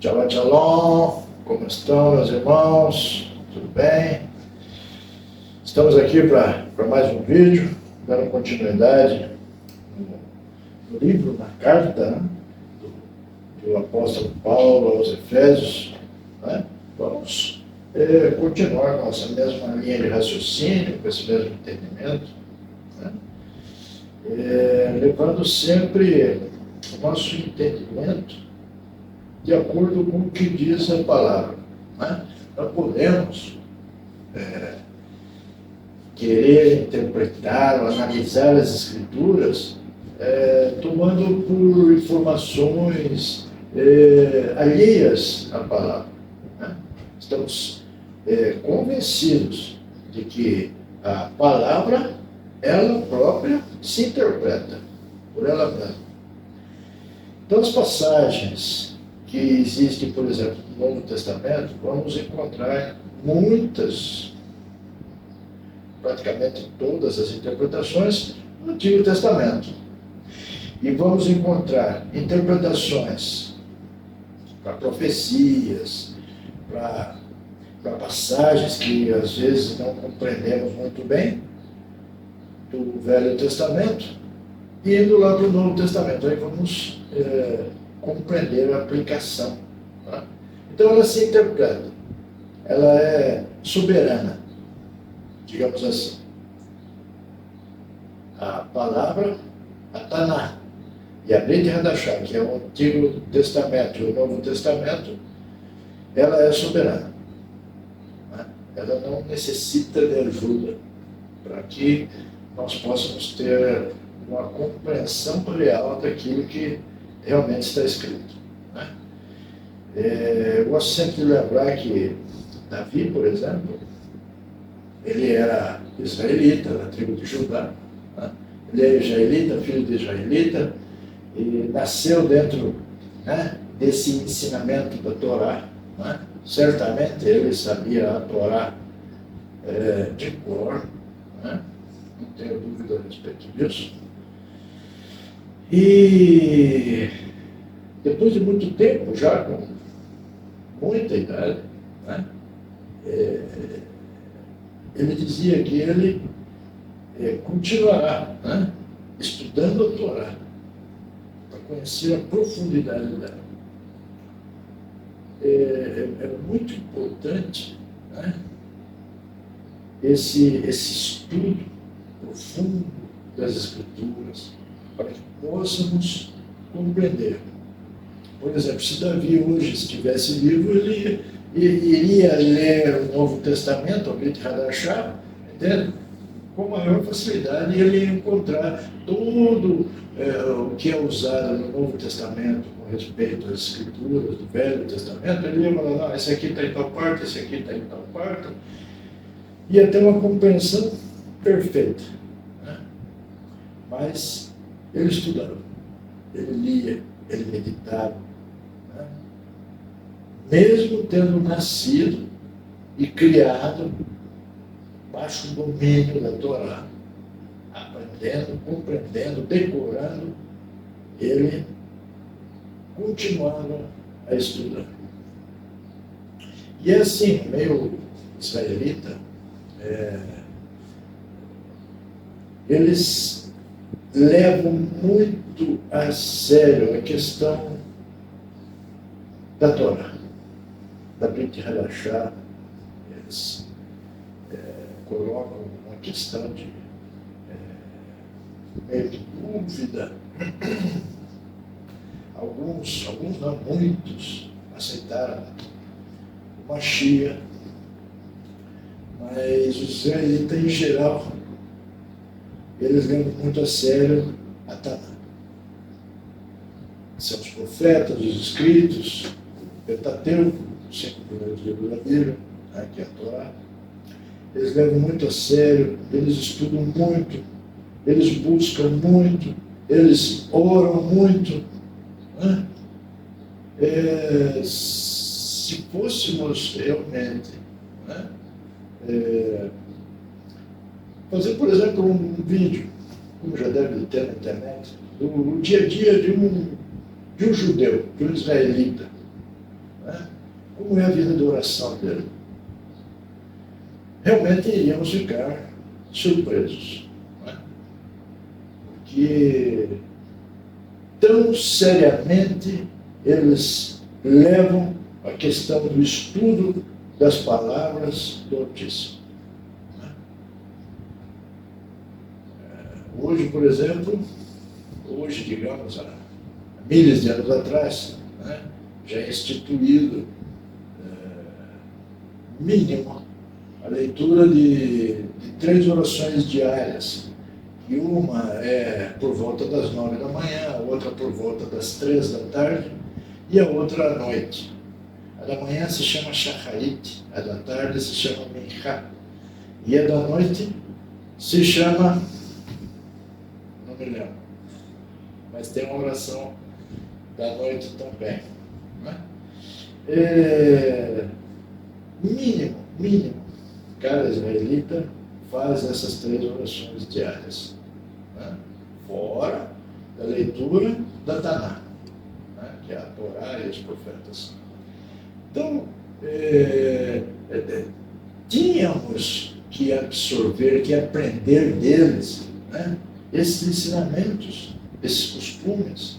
Shabbat Shalom, como estão, meus irmãos? Tudo bem? Estamos aqui para mais um vídeo, dando continuidade no livro, na carta, né, do apóstolo Paulo aos Efésios. Né? Vamos continuar com essa mesma linha de raciocínio, com esse mesmo entendimento, né? Levando sempre o nosso entendimento de acordo com o que diz a palavra. Né? Não podemos querer interpretar ou analisar as Escrituras tomando por informações alheias à palavra. Né? Estamos convencidos de que a palavra, ela própria, se interpreta por ela mesma. Então, as passagens que existem, por exemplo, no Novo Testamento, vamos encontrar muitas, praticamente todas as interpretações no Antigo Testamento. E vamos encontrar interpretações para profecias, para passagens que às vezes não compreendemos muito bem, do Velho Testamento, e indo lá para o Novo Testamento. Aí vamos compreender a aplicação. Tá? Então ela se interpreta, ela é soberana, digamos assim. A palavra, a Taná, e a Brit Hadashah, que é o Antigo Testamento e o Novo Testamento, ela é soberana. Né? Ela não necessita de ajuda para que nós possamos ter uma compreensão real daquilo que realmente está escrito. Né? Eu gosto sempre de lembrar que Davi, por exemplo, ele era israelita, da tribo de Judá. Né? Ele é israelita, filho de israelita, e nasceu dentro, né, desse ensinamento da Torá. Né? Certamente ele sabia a Torá de cor, né? Não tenho dúvida a respeito disso. E depois de muito tempo, já com muita idade, né, ele dizia que ele continuará, né, estudando a Torá, para conhecer a profundidade dela. É muito importante, né, esse estudo profundo das Escrituras, para que possamos compreender. Por exemplo, se Davi hoje estivesse vivo, ele iria ler o Novo Testamento, o Brit Hadashah, entende? Com maior facilidade, ele ia encontrar todo o que é usado no Novo Testamento com respeito às Escrituras do Velho Testamento. Ele ia falar, não, esse aqui está em tal parte, esse aqui está em tal parte. Ia ter uma compreensão perfeita. Né? Mas ele estudava, ele lia, ele meditava. Né? Mesmo tendo nascido e criado baixo o domínio da Torá, aprendendo, compreendendo, decorando, ele continuava a estudar. E assim, meio israelita, eles levam muito a sério a questão da Torá, da Brit Hadashah. Eles colocam uma questão de meio de dúvida. Alguns não, muitos aceitaram o Mashiach, mas os israelitas em geral, eles levam muito a sério a Taná. São os profetas, os escritos, o Pentateuco, os 5 primeiros livros da Bíblia, né, que é a Torá. Eles levam muito a sério, eles estudam muito, eles buscam muito, eles oram muito. Né? Se fôssemos realmente, né, fazer, por exemplo, um vídeo, como já deve ter na internet, do dia a dia de um judeu, de um israelita, né? Como é a vida de oração dele? Realmente iríamos ficar surpresos, né? Porque tão seriamente eles levam a questão do estudo das palavras do Altíssimo. Hoje, por exemplo, digamos, há milhares de anos atrás, né, já é instituído, mínimo, a leitura de 3 orações diárias. E uma é por volta das 9 da manhã, a outra por volta das 3 da tarde e a outra à noite. A da manhã se chama Shacharit, a da tarde se chama Minchá. E a da noite se chama, não me lembro, mas tem uma oração da noite também. Né? Mínimo, cada israelita faz essas 3 orações diárias, né? Fora da leitura da Taná, né? Que é a Torá e os profetas. Então, tínhamos que absorver, que aprender deles, né, esses ensinamentos, esses costumes.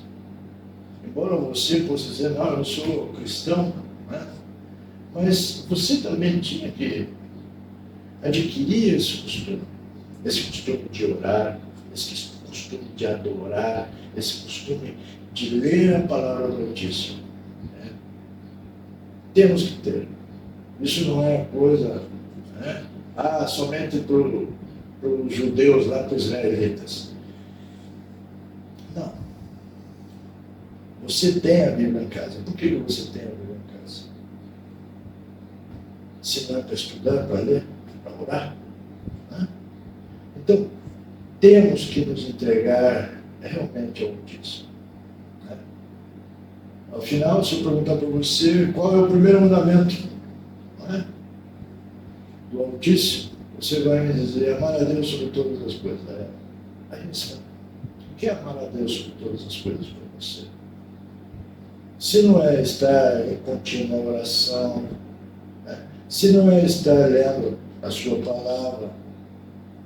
Embora você possa dizer, não, eu sou cristão, né, mas você também tinha que adquirir esse costume de orar, esse costume de adorar, esse costume de ler a palavra do Altíssimo. Né? Temos que ter. Isso não é coisa, né, somente para os judeus lá, para os israelitas. Não. Você tem a Bíblia em casa. Por que você tem a Bíblia em casa? Se não é para estudar, para ler, para orar. Né? Então, temos que nos entregar realmente ao Altíssimo. Né? Ao final, se eu perguntar para você qual é o primeiro mandamento, né, do Altíssimo, você vai me dizer, amar a Deus sobre todas as coisas. Aí você, o que é amar a Deus sobre todas as coisas para você? Se não é estar em contínua oração, né? Se não é estar lendo a sua palavra,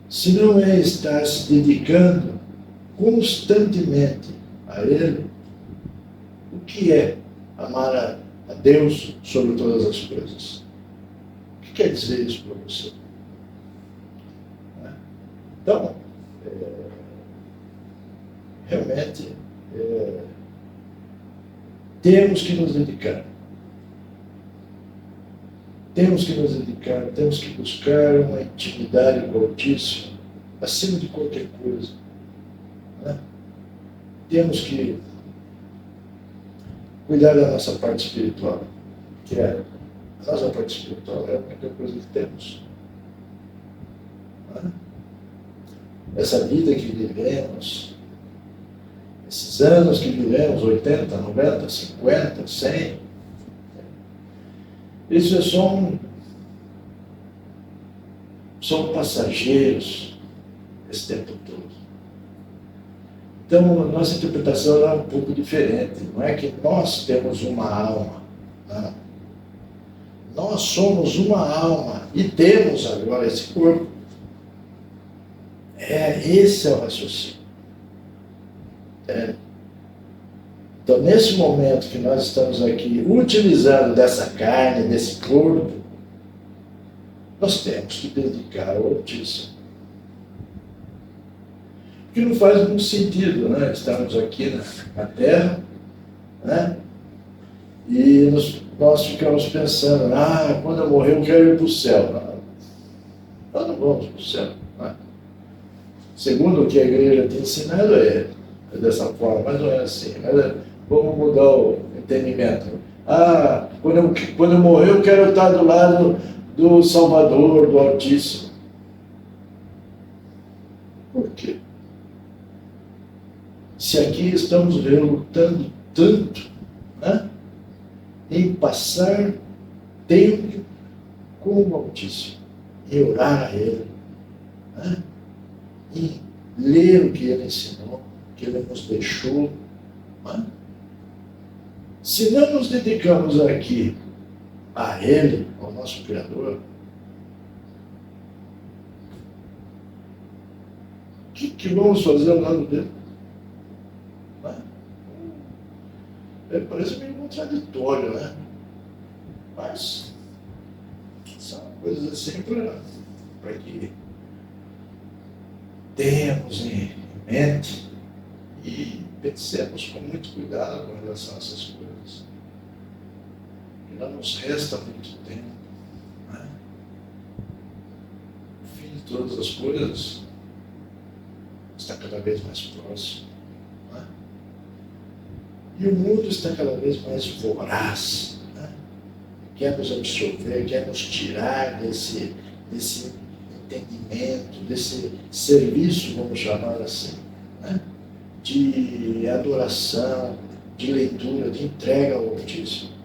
se não é estar se dedicando constantemente a Ele, o que é amar a Deus sobre todas as coisas? O que quer dizer isso para você? Então, realmente, temos que nos dedicar. Temos que buscar uma intimidade com o Altíssimo, acima de qualquer coisa. Né? Temos que cuidar da nossa parte espiritual, que é a nossa parte espiritual é a única coisa que temos. Né? Essa vida que vivemos, esses anos que vivemos, 80, 90, 50, 100, isso é são passageiros esse tempo todo. Então, a nossa interpretação é um pouco diferente. Não é que nós temos uma alma, não. Nós somos uma alma e temos agora esse corpo. Esse é o raciocínio. Então, nesse momento que nós estamos aqui, utilizando dessa carne, desse corpo, nós temos que dedicar ao Altíssimo. Porque não faz muito sentido, né? Estamos aqui na Terra, né? E nós ficamos pensando, quando eu morrer eu quero ir para o céu. Não, nós não vamos para o céu. Né? Segundo o que a igreja tem ensinado é dessa forma, mas não é assim. Mas vamos mudar o entendimento. Quando eu morrer eu quero estar do lado do Salvador, do Altíssimo. Por quê? Se aqui estamos relutando tanto, né, em passar tempo com o Altíssimo, em orar a Ele, né, em ler o que Ele ensinou, o que Ele nos deixou. Né? Se não nos dedicamos aqui a Ele, ao nosso Criador, o que vamos fazer ao lado dele? Parece meio contraditório, né? Mas são coisas assim para que tenhamos em mente e pensemos com muito cuidado com relação a essas coisas. Que não nos resta muito tempo, né? O fim de todas as coisas está cada vez mais próximo. Né? E o mundo está cada vez mais voraz. Né? Quer nos absorver, quer nos tirar desse entendimento, desse serviço, vamos chamar assim, né? De adoração, de leitura, de entrega ao Altíssimo.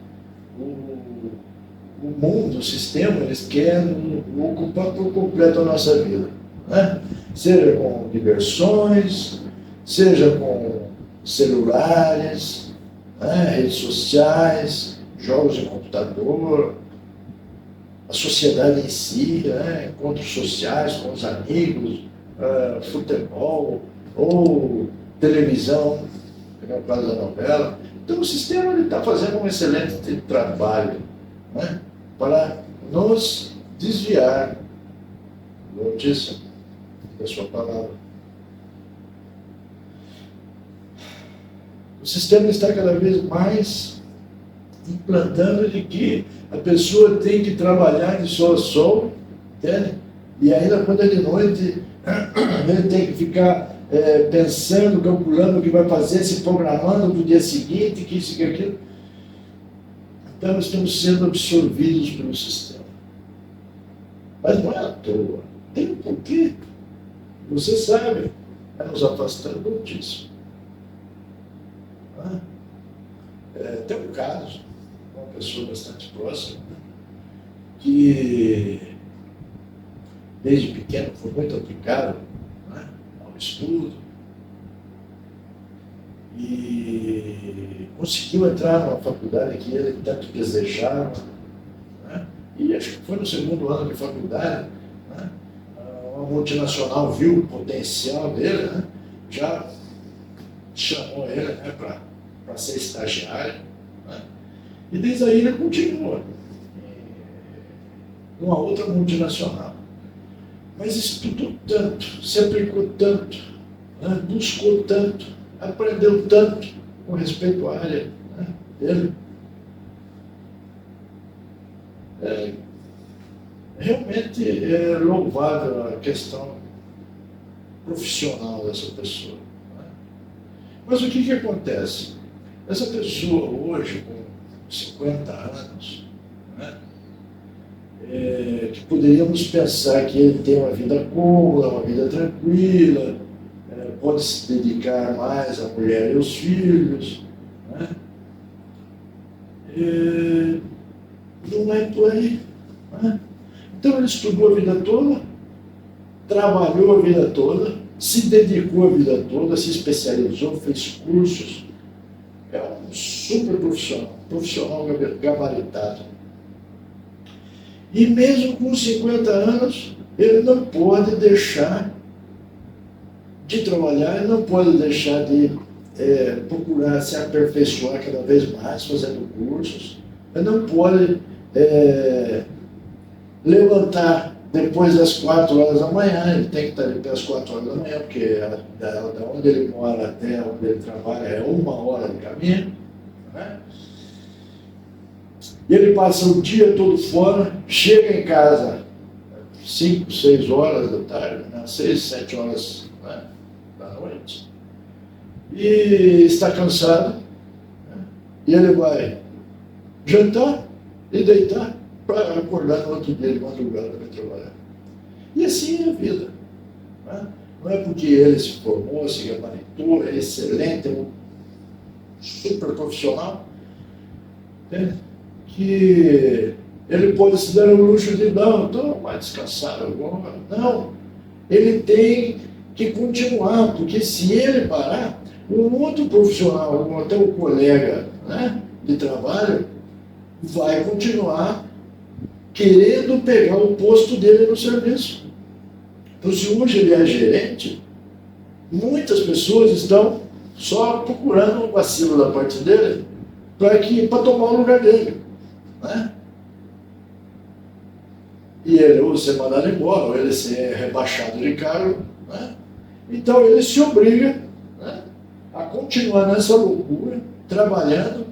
O mundo, o sistema, eles querem ocupar por completo a nossa vida. Né? Seja com diversões, seja com celulares, né? Redes sociais, jogos de computador, a sociedade em si, né? Encontros sociais com os amigos, futebol ou televisão, no caso da novela. Então o sistema está fazendo um excelente trabalho, né? Para nos desviar do Altíssimo, da sua palavra. O sistema está cada vez mais implantando de que a pessoa tem que trabalhar de sol a sol, entende? E ainda quando é de noite, ele tem que ficar pensando, calculando o que vai fazer, se programando para o dia seguinte, que isso e aquilo. Então, nós estamos sendo absorvidos pelo sistema. Mas não é à toa. Tem um porquê. Você sabe, é nos afastando do Altíssimo. Tem um caso, uma pessoa bastante próxima, que desde pequeno foi muito aplicado, né, ao estudo e conseguiu entrar numa faculdade que ele tanto desejava, né, e acho que foi no segundo ano de faculdade, né, uma multinacional viu o potencial dele, né, já chamou ele, né, para ser estagiário, né, e desde aí ele continua numa outra multinacional. Mas estudou tanto, se aplicou tanto, né, buscou tanto, aprendeu tanto com respeito à área, né, dele. Realmente é louvável a questão profissional dessa pessoa. Né? Mas o que acontece? Essa pessoa hoje, com 50 anos, né, que poderíamos pensar que ele tem uma vida cômoda, uma vida tranquila, pode se dedicar mais à mulher e aos filhos, né? Não é por aí. Né? Então ele estudou a vida toda, trabalhou a vida toda, se dedicou a vida toda, se especializou, fez cursos. É um super profissional gabaritado. E mesmo com 50 anos, ele não pode deixar de trabalhar, ele não pode deixar de procurar se aperfeiçoar cada vez mais, fazendo cursos. Ele não pode levantar depois das 4 horas da manhã, ele tem que estar ali às 4 horas da manhã, porque da onde ele mora até onde ele trabalha é 1 hora de caminho. Né? E ele passa o dia todo fora, chega em casa 5, 6 horas da tarde, né? 6, 7 horas, né, da noite, e está cansado, né? E ele vai jantar e deitar para acordar no outro dia de madrugada para trabalhar. E assim é a vida. Né? Não é porque ele se formou, se gabaritou, é excelente, é um super profissional, né, que ele pode se dar o luxo de não, estou mais descansado agora. Não, ele tem que continuar, porque se ele parar, um outro profissional, até o colega, né, de trabalho, vai continuar querendo pegar o posto dele no serviço. Então, se hoje ele é gerente, muitas pessoas estão só procurando um vacilo da parte dele para tomar o lugar dele, né? E ele ou ser mandado embora, ou ele ser rebaixado de cargo, né? Então ele se obriga, né, a continuar nessa loucura, trabalhando,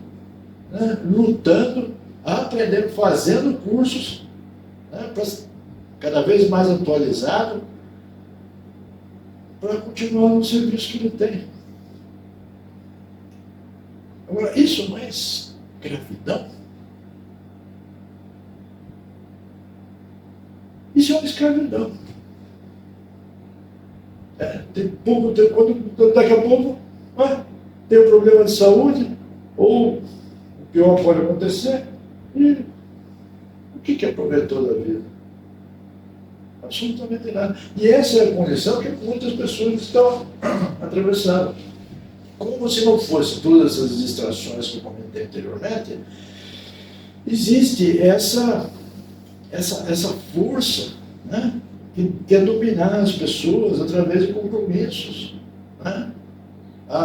né, lutando, aprendendo, fazendo cursos, né, cada vez mais atualizado, para continuar no serviço que ele tem. Agora, isso não é escravidão? Isso é uma escravidão. Daqui a pouco tem um problema de saúde, ou o pior pode acontecer, e o que aproveitou da vida? Absolutamente nada. E essa é a condição que muitas pessoas estão atravessando. Como se não fosse todas essas distrações que eu comentei anteriormente, existe essa força, né, que quer dominar as pessoas através de compromissos, né?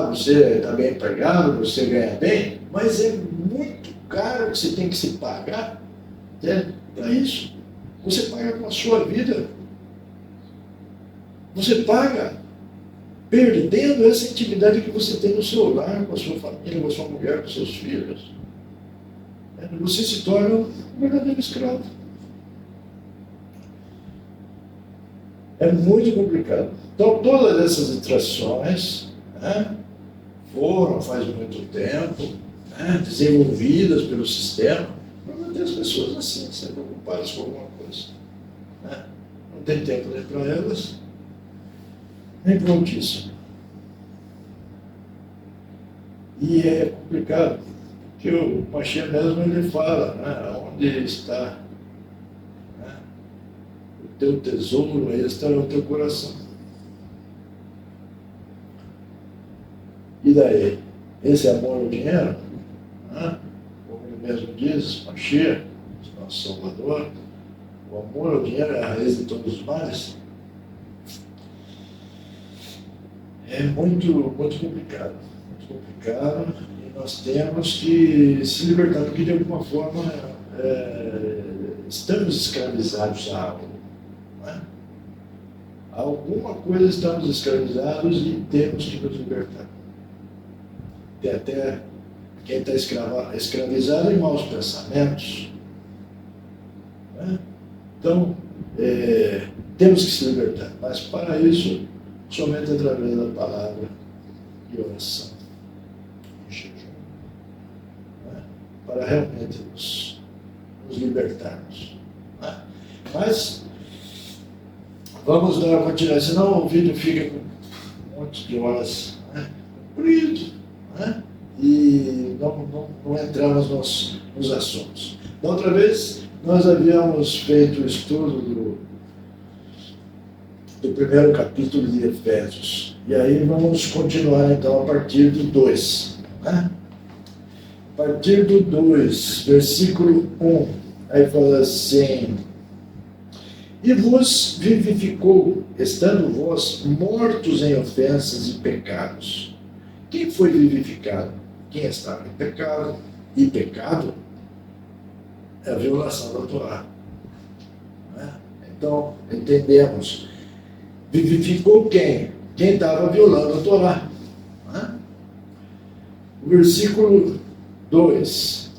Você está bem empregado, você ganha bem, mas é muito caro que você tem que se pagar, né, para isso. Você paga com a sua vida. Você paga perdendo essa intimidade que você tem no seu lar, com a sua família, com a sua mulher, com os seus filhos. Você se torna um verdadeiro escravo. É muito complicado. Então, todas essas distrações, né, foram faz muito tempo, né, desenvolvidas pelo sistema, para manter as pessoas assim, sempre ocupadas com alguma coisa. Né? Não tem tempo nem para elas, nem para notícia. E é complicado, porque o Mashiach mesmo ele fala, né, onde está, né, o teu tesouro, aí está no teu coração. E daí? Esse amor ao dinheiro, né, como ele mesmo diz, Mashiach, nosso Salvador, o amor ao dinheiro é a raiz de todos os males. É muito, muito complicado. Muito complicado, e nós temos que se libertar, porque de alguma forma estamos escravizados a algo. Né? A alguma coisa estamos escravizados e temos que nos libertar. Tem até quem está escravizado em maus pensamentos. Né? Então, temos que se libertar, mas para isso, somente através da palavra e oração, e jejum, né? Para realmente nos libertarmos. Né? Mas, vamos dar continuidade, senão o vídeo fica com um monte de horas, né, comprido, né? E não entramos nos assuntos. Da outra vez, nós havíamos feito o estudo do primeiro capítulo de Efésios. E aí vamos continuar então a partir do 2. Né? A partir do 2, versículo 1, aí fala assim: e vos vivificou, estando vós mortos em ofensas e pecados. Quem foi vivificado? Quem estava em pecado. E pecado é a violação da Torá. Né? Então, entendemos. Vivificou quem? Quem estava violando a Torá. Né? O versículo 2.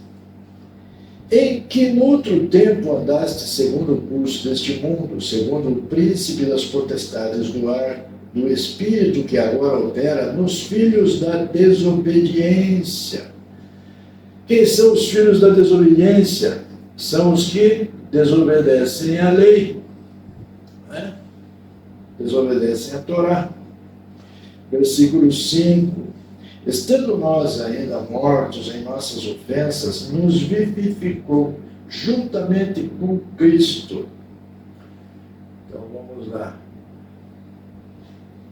Em que no outro tempo andaste segundo o curso deste mundo, segundo o príncipe das potestades do ar, do Espírito que agora opera nos filhos da desobediência. Quem são os filhos da desobediência? São os que desobedecem à lei. Né? Desobedecem a Torá. Versículo 5. Estando nós ainda mortos em nossas ofensas, nos vivificou juntamente com Cristo. Então vamos lá.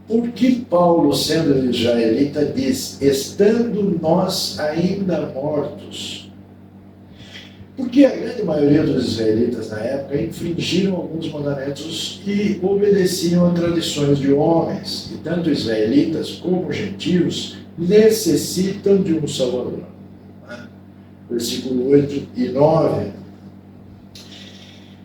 Por que Paulo, sendo israelita, diz: estando nós ainda mortos? Porque a grande maioria dos israelitas na época infringiram alguns mandamentos e obedeciam a tradições de homens. E tanto israelitas como gentios necessitam de um Salvador. Versículo 8 e 9.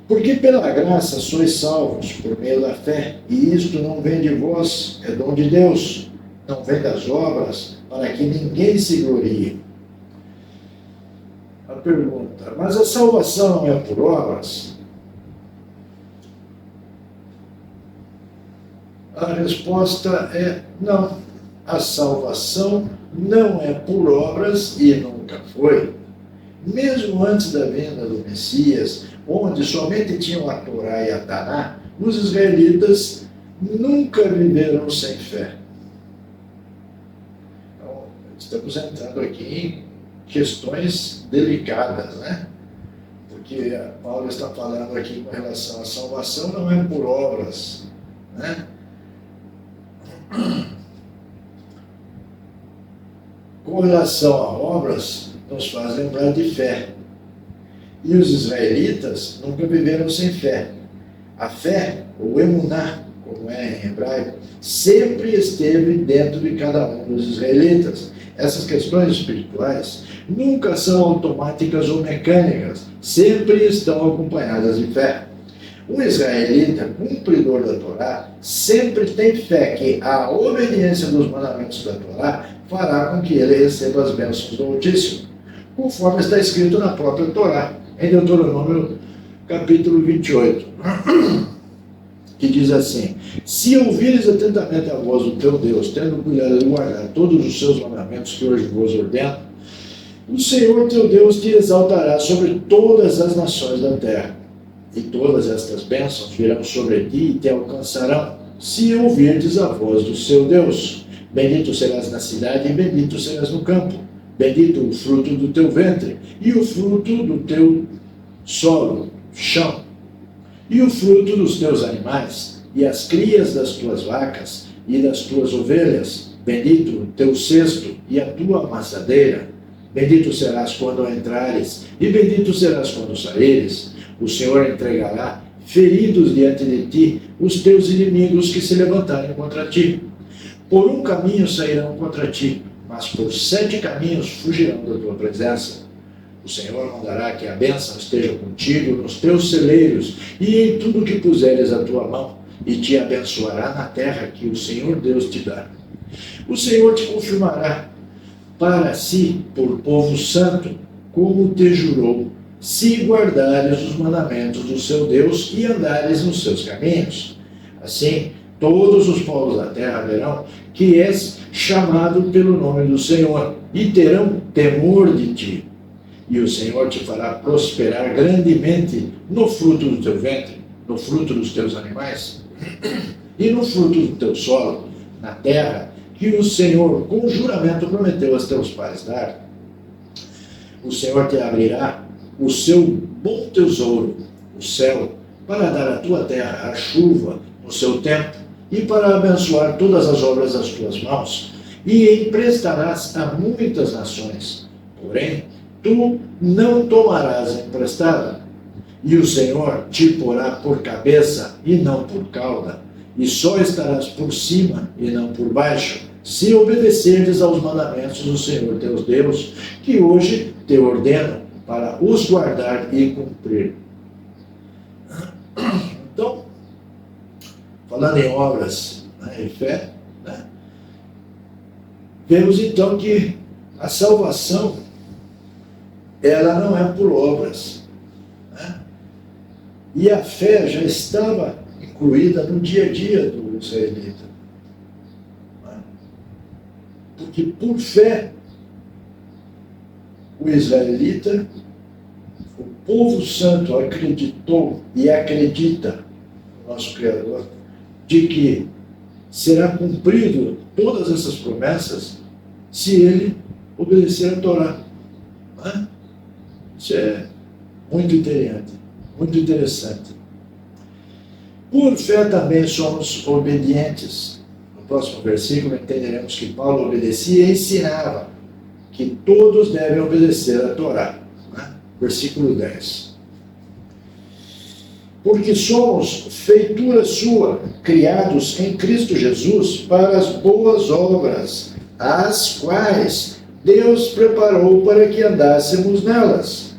Porque pela graça sois salvos por meio da fé, e isto não vem de vós, é dom de Deus, não vem das obras, para que ninguém se glorie. A pergunta: mas a salvação não é por obras? A resposta é não. A salvação não é por obras e nunca foi. Mesmo antes da vinda do Messias, onde somente tinham a Torá e a Taná, os israelitas nunca viveram sem fé. Então, estamos entrando aqui em questões delicadas, né? Porque Paulo está falando aqui com relação à salvação, não é por obras, né? Com relação a obras, nos faz lembrar de fé. E os israelitas nunca viveram sem fé. A fé, ou emuná, como é em hebraico, sempre esteve dentro de cada um dos israelitas. Essas questões espirituais nunca são automáticas ou mecânicas, sempre estão acompanhadas de fé. Um israelita, cumpridor da Torá, sempre tem fé que a obediência dos mandamentos da Torá fará com que ele receba as bênçãos do Altíssimo, conforme está escrito na própria Torá, em Deuteronômio capítulo 28, que diz assim: se ouvires atentamente a voz do teu Deus, tendo cuidado de guardar todos os seus mandamentos que hoje vos ordeno, o Senhor teu Deus te exaltará sobre todas as nações da terra, e todas estas bênçãos virão sobre ti e te alcançarão, se ouvirdes a voz do seu Deus. Bendito serás na cidade e bendito serás no campo. Bendito o fruto do teu ventre e o fruto do teu solo, chão, e o fruto dos teus animais, e as crias das tuas vacas e das tuas ovelhas. Bendito o teu cesto e a tua amassadeira. Bendito serás quando entrares, e bendito serás quando saíres. O Senhor entregará feridos diante de ti os teus inimigos que se levantarem contra ti. Por um caminho sairão contra ti, mas por 7 caminhos fugirão da tua presença. O Senhor mandará que a bênção esteja contigo nos teus celeiros e em tudo que puseres a tua mão, e te abençoará na terra que o Senhor Deus te dá. O Senhor te confirmará para si por povo santo, como te jurou, se guardares os mandamentos do seu Deus e andares nos seus caminhos. Assim, todos os povos da terra verão que és chamado pelo nome do Senhor, e terão temor de ti. E o Senhor te fará prosperar grandemente no fruto do teu ventre, no fruto dos teus animais, e no fruto do teu solo, na terra que o Senhor, com juramento, prometeu aos teus pais dar. O Senhor te abrirá o seu bom tesouro, o céu, para dar à tua terra a chuva no seu tempo, e para abençoar todas as obras das tuas mãos, e emprestarás a muitas nações. Porém, tu não tomarás emprestado, e o Senhor te porá por cabeça e não por cauda, e só estarás por cima e não por baixo, se obedeceres aos mandamentos do Senhor teu Deus, que hoje te ordeno para os guardar e cumprir. Então, falando em obras, né, e fé, né, vemos então que a salvação, ela não é por obras, né? E a fé já estava incluída no dia a dia do israelita, né? Porque por fé o israelita, o povo santo, acreditou e acredita no nosso Criador, de que será cumprido todas essas promessas se ele obedecer a Torá. Né? Isso é muito interessante. Por fé também somos obedientes. No próximo versículo, entenderemos que Paulo obedecia e ensinava que todos devem obedecer a Torá. Né? Versículo 10. Porque somos feitura sua, criados em Cristo Jesus para as boas obras, as quais Deus preparou para que andássemos nelas.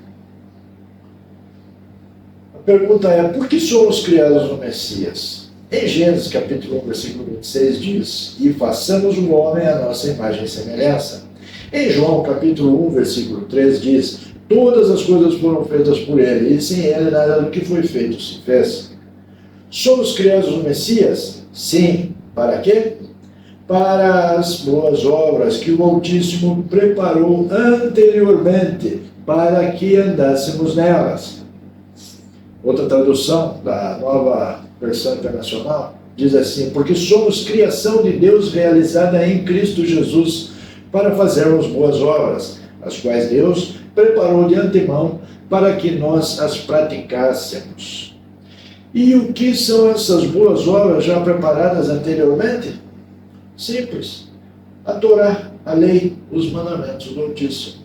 A pergunta é, por que somos criados no Messias? Em Gênesis capítulo 1, versículo 26 diz, e façamos o homem à nossa imagem e semelhança. Em João capítulo 1, versículo 3 diz, todas as coisas foram feitas por ele, e sem ele nada do que foi feito se fez. Somos criados no Messias? Sim. Para quê? Para as boas obras que o Altíssimo preparou anteriormente, para que andássemos nelas. Outra tradução da Nova Versão Internacional diz assim, porque somos criação de Deus realizada em Cristo Jesus para fazermos boas obras, as quais Deus preparou de antemão para que nós as praticássemos. E o que são essas boas obras já preparadas anteriormente? Simples. A Torá, a lei, os mandamentos do Altíssimo.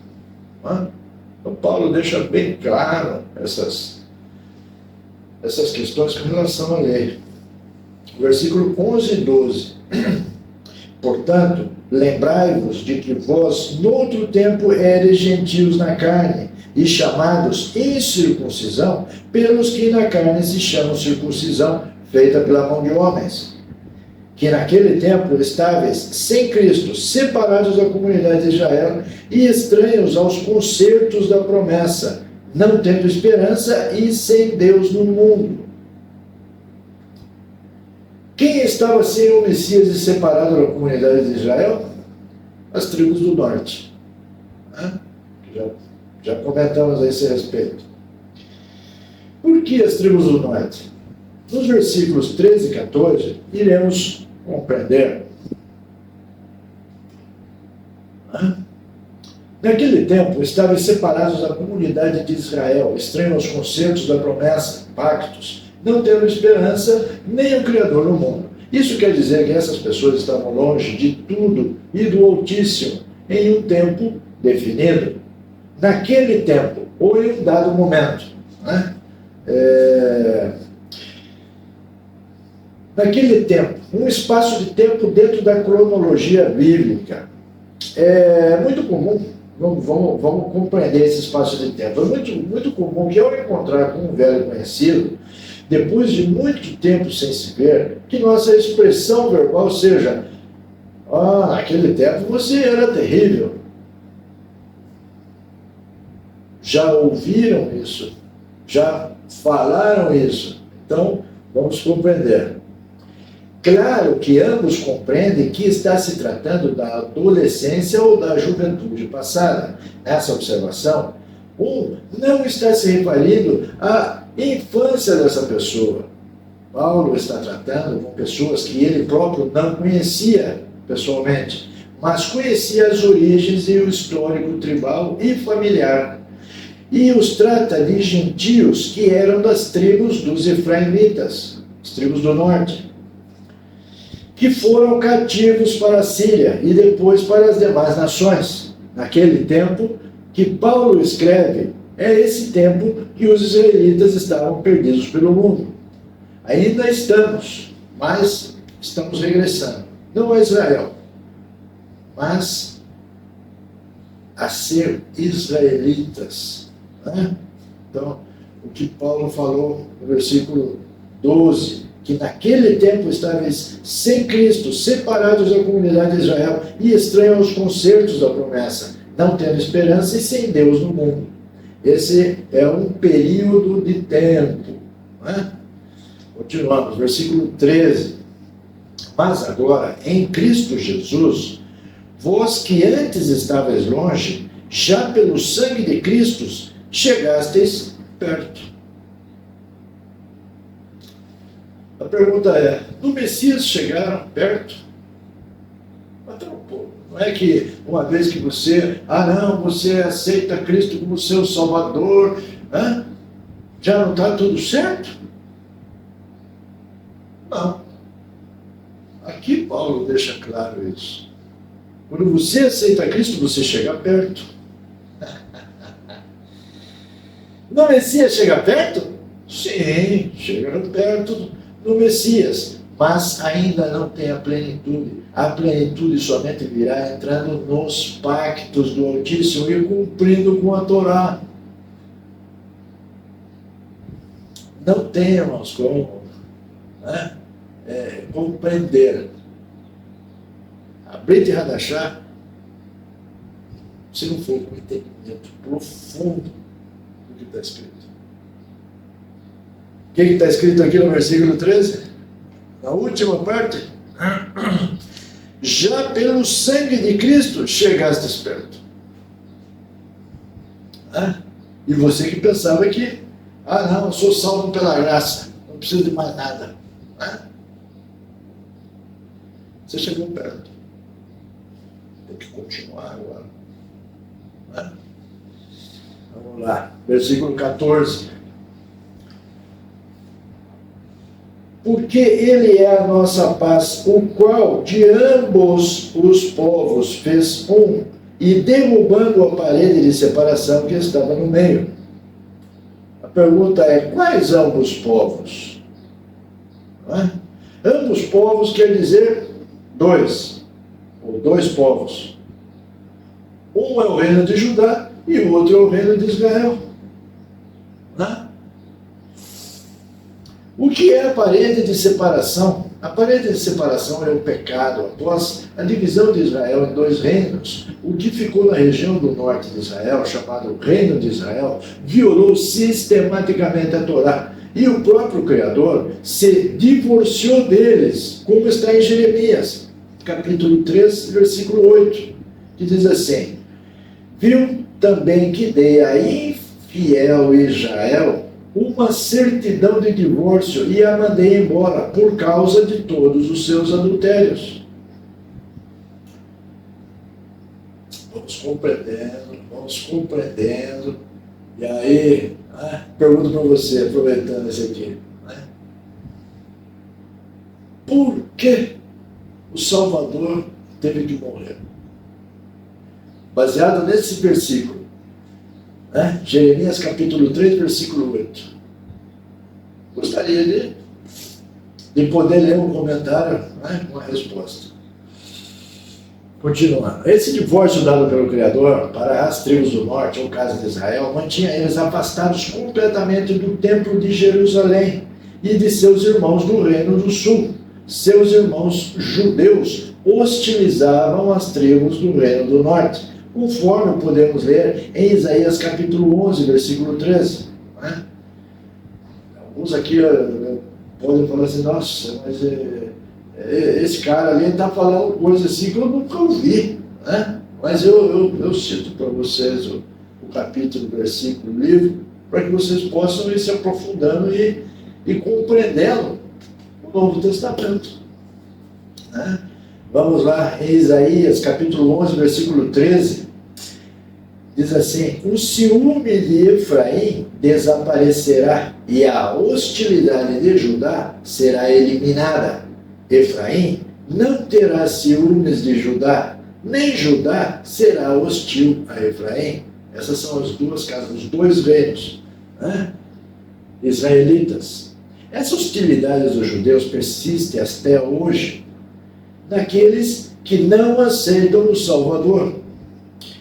Então Paulo deixa bem claro essas questões com relação à lei. Versículo 11 e 12. Portanto, lembrai-vos de que vós, noutro tempo, eres gentios na carne, e chamados incircuncisão, pelos que na carne se chamam circuncisão, feita pela mão de homens. Que naquele tempo estáveis sem Cristo, separados da comunidade de Israel, e estranhos aos concertos da promessa, não tendo esperança e sem Deus no mundo. Quem estava sem o Messias e separado da comunidade de Israel? As tribos do norte. Já comentamos a esse respeito. Por que as tribos do norte? Nos versículos 13 e 14, iremos compreender. Naquele tempo, estavam separados da comunidade de Israel, estranhos aos concertos da promessa, pactos, não tendo esperança nem o Criador no mundo. Isso quer dizer que essas pessoas estavam longe de tudo e do Altíssimo em um tempo definido. Naquele tempo, ou em um dado momento. Naquele tempo, um espaço de tempo dentro da cronologia bíblica. É muito comum, vamos compreender esse espaço de tempo. É muito comum que ao encontrar com um velho conhecido, depois de muito tempo sem se ver, que nossa expressão verbal seja: naquele tempo você era terrível. Já ouviram isso? Já falaram isso? Então, vamos compreender. Claro que ambos compreendem que está se tratando da adolescência ou da juventude passada. Nessa observação, não está se referindo à infância dessa pessoa. Paulo está tratando com pessoas que ele próprio não conhecia pessoalmente, mas conhecia as origens e o histórico tribal e familiar. E os trata de gentios que eram das tribos dos efraimitas, as tribos do norte, que foram cativos para a Síria e depois para as demais nações. Naquele tempo que Paulo escreve, é esse tempo que os israelitas estavam perdidos pelo mundo. Ainda estamos, mas estamos regressando. Não a Israel, mas a ser israelitas. Então, o que Paulo falou no versículo 12, que naquele tempo estáveis sem Cristo, separados da comunidade de Israel e estranhos aos concertos da promessa, não tendo esperança e sem Deus no mundo. Esse é um período de tempo. Continuamos, versículo 13. Mas agora, em Cristo Jesus, vós que antes estáveis longe, já pelo sangue de Cristo, chegastes perto. A pergunta é, do Messias chegaram perto? Então, não é que uma vez que você, você aceita Cristo como seu Salvador, já não está tudo certo? Não. Aqui Paulo deixa claro isso. Quando você aceita Cristo, você chega perto. No Messias chega perto? Sim, chega perto do Messias, mas ainda não tem a plenitude. A plenitude somente virá entrando nos pactos do Altíssimo e cumprindo com a Torá. Não tem, irmãos, como compreender. A Brit Hadashah, se não for com entendimento profundo do que está escrito. O que está escrito aqui no versículo 13? Na última parte. Já pelo sangue de Cristo chegastes perto. E você que pensava que, não, eu sou salvo pela graça, não preciso de mais nada. Você chegou perto. Tem que continuar agora. Vamos lá, versículo 14. Porque ele é a nossa paz, o qual de ambos os povos fez um, e derrubando a parede de separação que estava no meio. A pergunta é, quais ambos povos? Ambos povos quer dizer dois, ou dois povos. Um é o reino de Judá e o outro é o reino de Israel. O que é a parede de separação? A parede de separação é o pecado. Após a divisão de Israel em dois reinos, o que ficou na região do norte de Israel, chamado Reino de Israel, violou sistematicamente a Torá. E o próprio Criador se divorciou deles, como está em Jeremias, capítulo 3, versículo 8, que diz assim: viu também que dei a infiel Israel uma certidão de divórcio e a mandei embora por causa de todos os seus adultérios. Vamos compreendendo. E aí, pergunto para você, aproveitando isso aqui. Por que o Salvador teve que morrer? Baseado nesse versículo, Jeremias capítulo 3, versículo 8. Gostaria de poder ler um comentário com a resposta. Continuando. Esse divórcio dado pelo Criador para as tribos do norte, ou casa de Israel, mantinha eles afastados completamente do templo de Jerusalém e de seus irmãos do reino do sul. Seus irmãos judeus hostilizavam as tribos do reino do norte, conforme podemos ler em Isaías capítulo 11, versículo 13. Alguns aqui podem falar assim, nossa, mas esse cara ali está falando coisa assim que eu nunca ouvi. Mas eu cito para vocês o capítulo, o versículo, o livro, para que vocês possam ir se aprofundando e compreendendo o Novo Testamento. Vamos lá, em Isaías capítulo 11, versículo 13. Diz assim: o ciúme de Efraim desaparecerá e a hostilidade de Judá será eliminada. Efraim não terá ciúmes de Judá, nem Judá será hostil a Efraim. Essas são as duas casas, os dois reinos israelitas. Essa hostilidade dos judeus persiste até hoje naqueles que não aceitam o Salvador.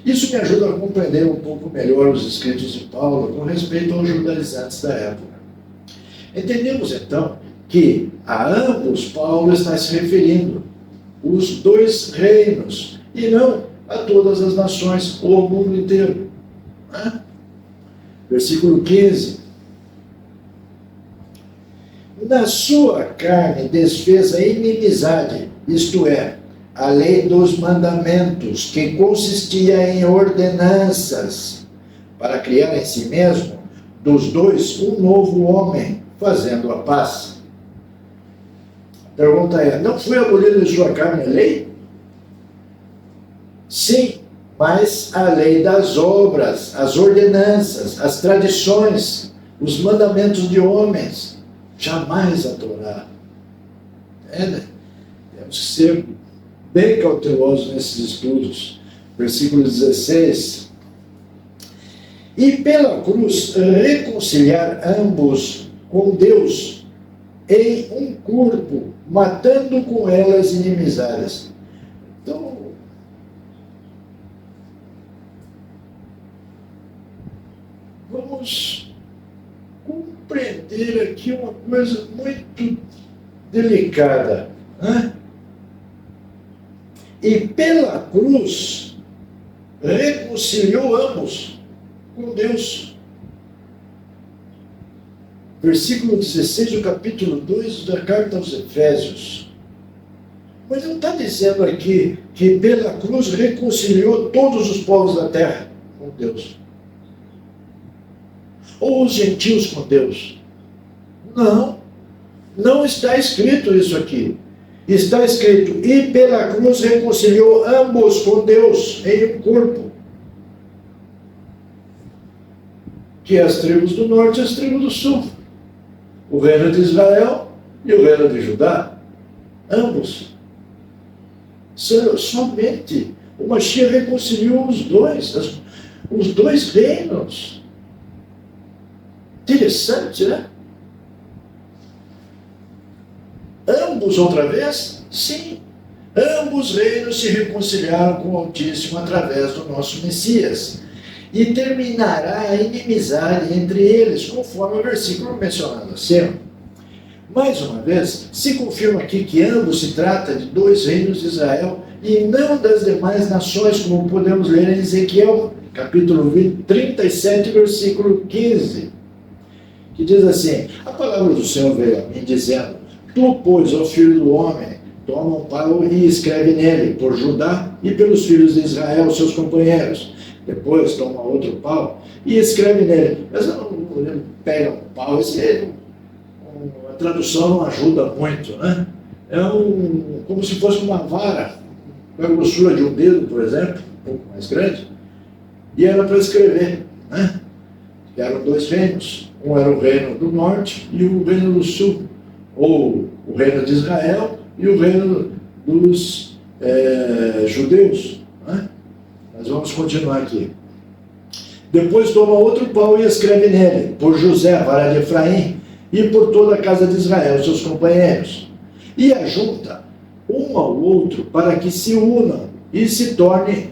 Isso me ajuda a compreender um pouco melhor os escritos de Paulo com respeito aos judaizantes da época. Entendemos então que a ambos Paulo está se referindo, os dois reinos, e não a todas as nações ou o mundo inteiro. Versículo 15. Na sua carne desfez a inimizade, isto é, a lei dos mandamentos, que consistia em ordenanças, para criar em si mesmo, dos dois, um novo homem, fazendo a paz. A pergunta é, não foi abolida em sua carne a lei? Sim, mas a lei das obras, as ordenanças, as tradições, os mandamentos de homens, jamais a Torá. Temos que ser bem cautelosos nesses estudos. Versículo 16. E pela cruz reconciliar ambos com Deus em um corpo, matando com elas inimizades. Então, vamos compreender aqui uma coisa muito delicada, né? E pela cruz reconciliou ambos com Deus. Versículo 16 do capítulo 2 da carta aos Efésios. Mas não está dizendo aqui que pela cruz reconciliou todos os povos da terra com Deus, ou os gentios com Deus. Não, não está escrito isso aqui. Está escrito, e pela cruz reconciliou ambos com Deus em um corpo, que é as tribos do norte e as tribos do sul, o reino de Israel e o reino de Judá, ambos. Somente o Mashiach reconciliou os dois reinos. Interessante, né? Ambos outra vez? Sim. Ambos reinos se reconciliaram com o Altíssimo através do nosso Messias. E terminará a inimizade entre eles, conforme o versículo mencionado acima. Mais uma vez, se confirma aqui que ambos se trata de dois reinos de Israel e não das demais nações, como podemos ler em Ezequiel, capítulo 37, versículo 15, que diz assim: a palavra do Senhor veio a mim, dizendo: tu, pois, ó filho do homem, toma um pau e escreve nele, por Judá e pelos filhos de Israel, seus companheiros. Depois toma outro pau e escreve nele. Mas não pega um pau, a tradução não ajuda muito, né? É como se fosse uma vara, a grossura de um dedo, por exemplo, um pouco mais grande, e era para escrever, né? Eram dois reinos, um era o reino do norte e o reino do sul, ou o reino de Israel e o reino dos judeus, né? Mas vamos continuar aqui. Depois toma outro pau e escreve nele, por José, vara de Efraim, e por toda a casa de Israel, seus companheiros. E ajunta um ao outro para que se unam e se torne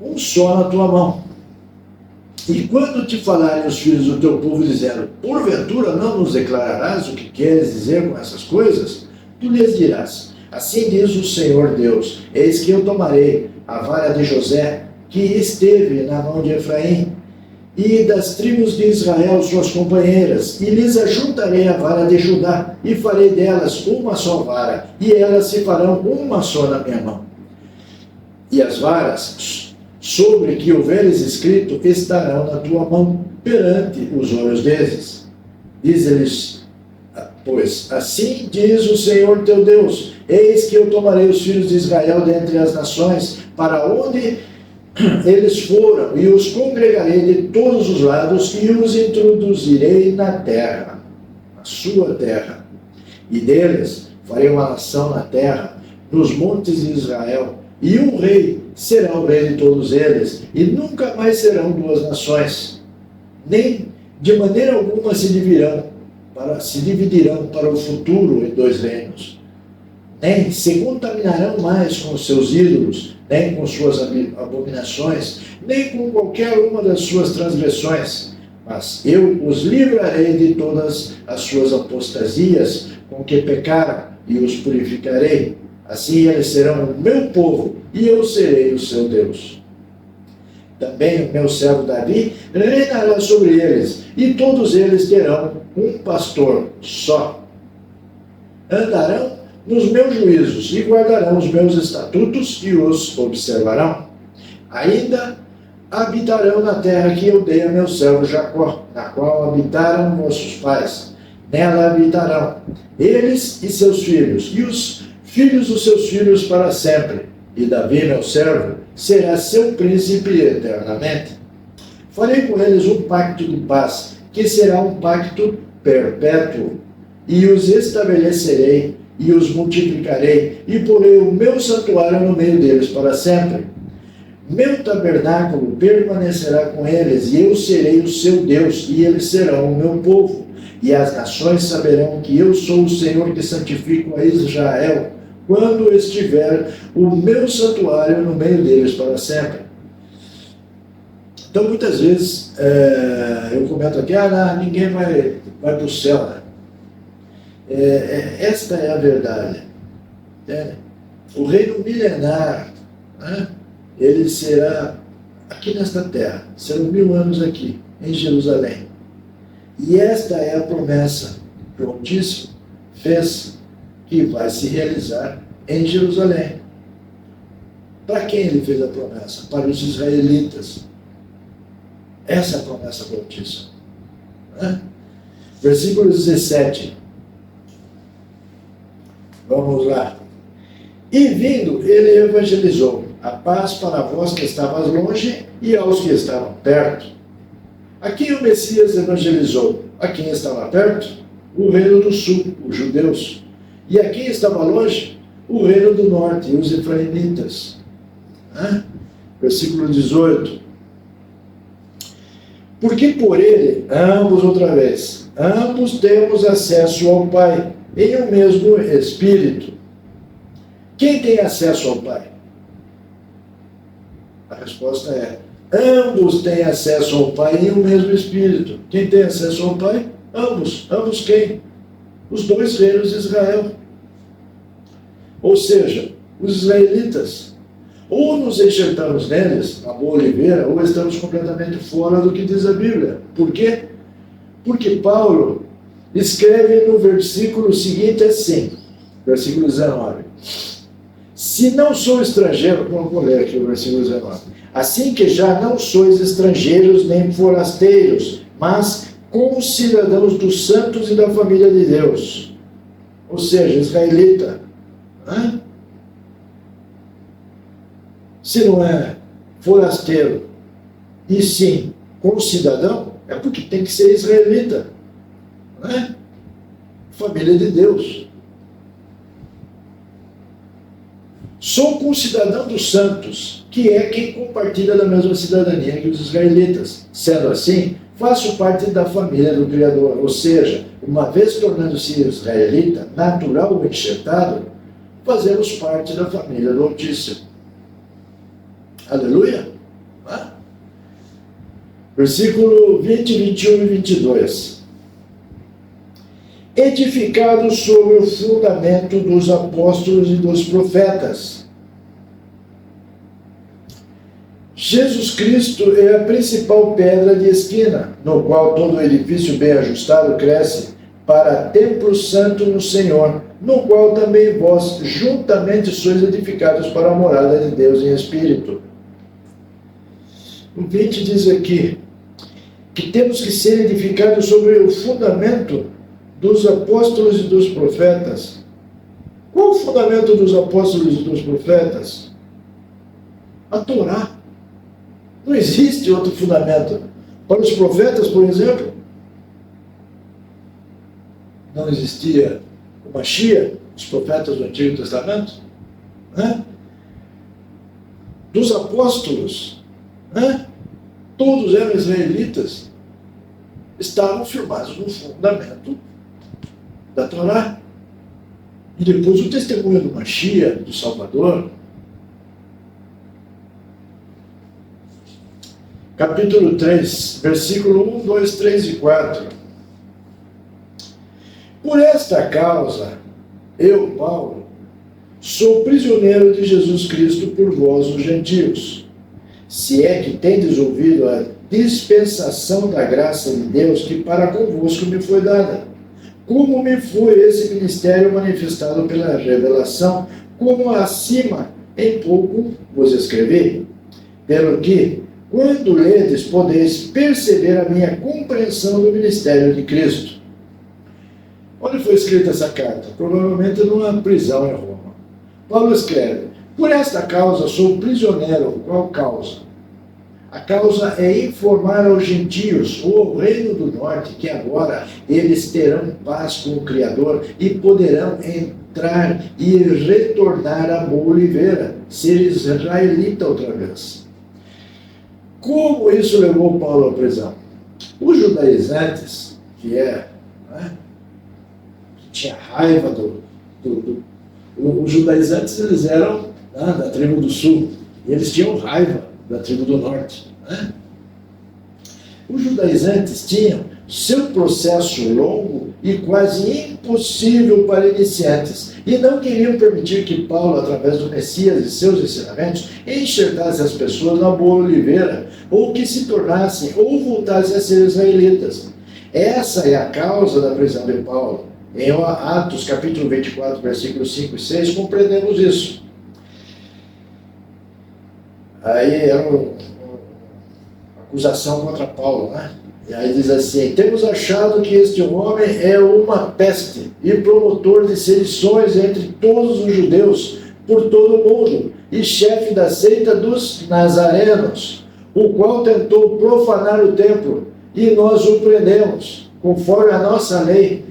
um só na tua mão. E quando te falarem os filhos do teu povo, dizendo: porventura não nos declararás o que queres dizer com essas coisas? Tu lhes dirás: assim diz o Senhor Deus, eis que eu tomarei a vara de José, que esteve na mão de Efraim, e das tribos de Israel suas companheiras, e lhes ajuntarei a vara de Judá, e farei delas uma só vara, e elas se farão uma só na minha mão. E as varas sobre que houveres escrito estarão na tua mão perante os olhos deles. Diz-lhes, pois, assim diz o Senhor teu Deus: eis que eu tomarei os filhos de Israel dentre as nações, para onde eles foram, e os congregarei de todos os lados, e os introduzirei na terra, na sua terra. E deles farei uma nação na terra, nos montes de Israel, e um rei será o rei de todos eles, e nunca mais serão duas nações, nem de maneira alguma se dividirão para o futuro em dois reinos, nem se contaminarão mais com os seus ídolos, nem com suas abominações, nem com qualquer uma das suas transgressões, mas eu os livrarei de todas as suas apostasias com que pecaram, e os purificarei. Assim eles serão o meu povo, e eu serei o seu Deus. Também o meu servo Davi reinará sobre eles, e todos eles terão um pastor só. Andarão nos meus juízos, e guardarão os meus estatutos, e os observarão. Ainda habitarão na terra que eu dei a meu servo Jacó, na qual habitaram vossos pais. Nela habitarão eles e seus filhos, e os filhos dos seus filhos para sempre. E Davi, meu servo, será seu príncipe eternamente. Farei com eles um pacto de paz, que será um pacto perpétuo, e os estabelecerei e os multiplicarei, e porei o meu santuário no meio deles para sempre. Meu tabernáculo permanecerá com eles, e eu serei o seu Deus, e eles serão o meu povo. E as nações saberão que eu sou o Senhor que santifico a Israel, quando estiver o meu santuário no meio deles para sempre. Então, muitas vezes, eu comento aqui, não, ninguém vai para o céu. Né? Esta é a verdade. O reino milenar, né? Ele será aqui nesta terra, serão 1000 anos aqui, em Jerusalém. E esta é a promessa que o Altíssimo fez, que vai se realizar em Jerusalém. Para quem ele fez a promessa? Para os israelitas. Essa é a promessa do Altíssimo. Né? Versículo 17. Vamos lá. E vindo, ele evangelizou. A paz para vós que estavas longe e aos que estavam perto. A quem o Messias evangelizou? A quem estava perto? O reino do sul, os judeus. E a quem estava longe? O reino do norte, os efraimitas. Versículo 18. Porque por ele, outra vez, ambos temos acesso ao Pai, em um mesmo Espírito. Quem tem acesso ao Pai? A resposta é: ambos têm acesso ao Pai em um mesmo Espírito. Quem tem acesso ao Pai? Ambos. Ambos quem? Os dois reinos de Israel. Ou seja, os israelitas. Ou nos enxertamos neles, na boa oliveira, ou estamos completamente fora do que diz a Bíblia. Por quê? Porque Paulo escreve no versículo seguinte assim, versículo 19. Se não sou estrangeiro, vamos ler aqui o versículo 19. Assim que já não sois estrangeiros nem forasteiros, mas concidadãos dos santos e da família de Deus. Ou seja, israelita. Se não é forasteiro e sim concidadão, é porque tem que ser israelita. Não é? Família de Deus. Sou concidadão dos santos, que é quem compartilha da mesma cidadania que os israelitas. Sendo assim, faço parte da família do Criador. Ou seja, uma vez tornando-se israelita, natural ou enxertado, fazemos parte da família do Altíssimo. Aleluia! Versículo 20, 21 e 22. Edificados sobre o fundamento dos apóstolos e dos profetas. Jesus Cristo é a principal pedra de esquina, no qual todo edifício bem ajustado cresce para templo santo no Senhor, no qual também vós juntamente sois edificados para a morada de Deus em Espírito. O 20 diz aqui que temos que ser edificados sobre o fundamento dos apóstolos e dos profetas. Qual o fundamento dos apóstolos e dos profetas? A Torá. Não existe outro fundamento. Para os profetas, por exemplo, não existia o Mashiach, os profetas do Antigo Testamento. Dos apóstolos, todos eram israelitas, estavam firmados no fundamento da Torá. E depois o testemunho do Mashiach, do Salvador. Capítulo 3, versículo 1, 2, 3 e 4. Por esta causa, eu, Paulo, sou prisioneiro de Jesus Cristo por vós, os gentios. Se é que tendes ouvido a dispensação da graça de Deus que para convosco me foi dada. Como me foi esse ministério manifestado pela revelação, como acima em pouco vos escrevi. Pelo que, quando ledes, podeis perceber a minha compreensão do ministério de Cristo. Onde foi escrita essa carta? Provavelmente numa prisão em Roma. Paulo escreve: por esta causa sou prisioneiro. Qual causa? A causa é informar aos gentios, ou ao reino do norte, que agora eles terão paz com o Criador e poderão entrar e retornar à boa oliveira, ser israelita outra vez. Como isso levou Paulo à prisão? Os judaizantes, que tinha raiva os judaizantes, eles eram da tribo do sul, e eles tinham raiva da tribo do norte. Os judaizantes tinham seu processo longo e quase impossível para iniciantes, e não queriam permitir que Paulo, através do Messias e seus ensinamentos, enxergasse as pessoas na boa oliveira, ou que se tornassem ou voltassem a ser israelitas. Essa é a causa da prisão de Paulo. Em Atos, capítulo 24, versículos 5 e 6, compreendemos isso. Aí era uma acusação contra Paulo, E aí diz assim: temos achado que este homem é uma peste e promotor de sedições entre todos os judeus por todo o mundo, e chefe da seita dos nazarenos, o qual tentou profanar o templo, e nós o prendemos, conforme a nossa lei,